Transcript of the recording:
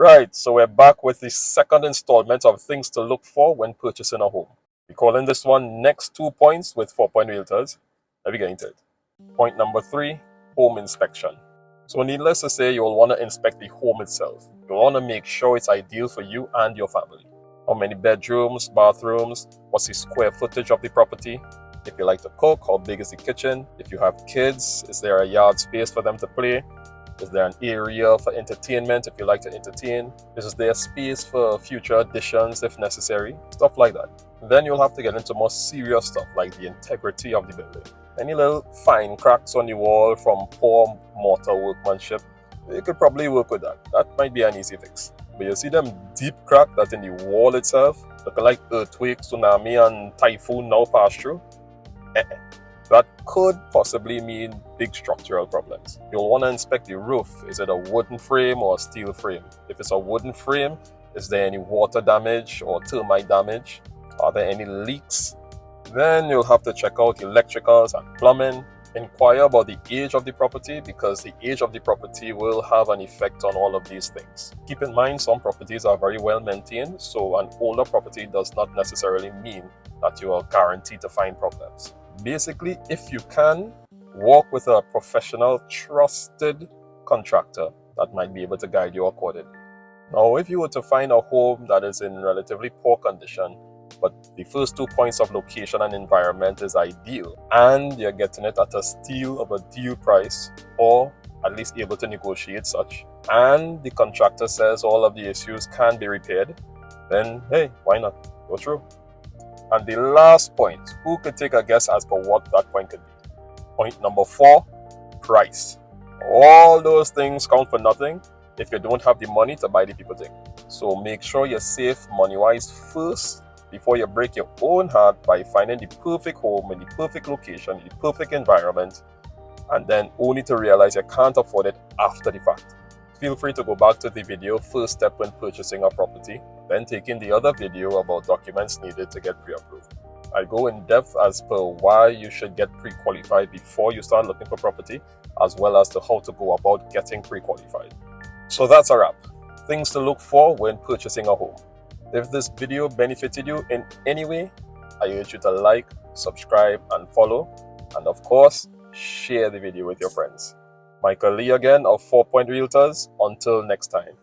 Right, so we're back with the second installment of things to look for when purchasing a home. We're calling this one Next 2 Points with 4 Point Realtors. Let me get into it. Point number 3, home inspection. So needless to say, you'll want to inspect the home itself. You'll want to make sure it's ideal for you and your family. How many bedrooms, bathrooms, what's the square footage of the property? If you like to cook, how big is the kitchen? If you have kids, is there a yard space for them to play? Is there an area for entertainment if you like to entertain? Is there space for future additions if necessary? Stuff like that. Then you'll have to get into more serious stuff like the integrity of the building. Any little fine cracks on the wall from poor mortar workmanship, you could probably work with that. That might be an easy fix. But you see them deep cracks that in the wall itself, looking like earthquake, tsunami, and typhoon now pass through? That could possibly mean big structural problems. You'll want to inspect the roof. Is it a wooden frame or a steel frame? If it's a wooden frame, is there any water damage or termite damage? Are there any leaks? Then you'll have to check out electricals and plumbing. Inquire about the age of the property because the age of the property will have an effect on all of these things. Keep in mind some properties are very well maintained, so an older property does not necessarily mean that you are guaranteed to find problems. Basically, if you can, work with a professional, trusted contractor that might be able to guide you accordingly. Now, if you were to find a home that is in relatively poor condition, but the first 2 points of location and environment is ideal, and you're getting it at a steal of a deal price, or at least able to negotiate such, and the contractor says all of the issues can be repaired, then hey, why not? Go through. And the last point, who could take a guess as per what that point could be? Point number 4, price. All those things count for nothing if you don't have the money to buy the people thing. So make sure you're safe money-wise first before you break your own heart by finding the perfect home in the perfect location, in the perfect environment, and then only to realize you can't afford it after the fact. Feel free to go back to the video first step when purchasing a property, then take in the other video about documents needed to get pre-approved. I go in depth as per why you should get pre-qualified before you start looking for property, as well as to how to go about getting pre-qualified. So that's a wrap. Things to look for when purchasing a home. If this video benefited you in any way, I urge you to like, subscribe, and follow, and of course, share the video with your friends. Michael Lee again of 4 Point Realtors. Until next time.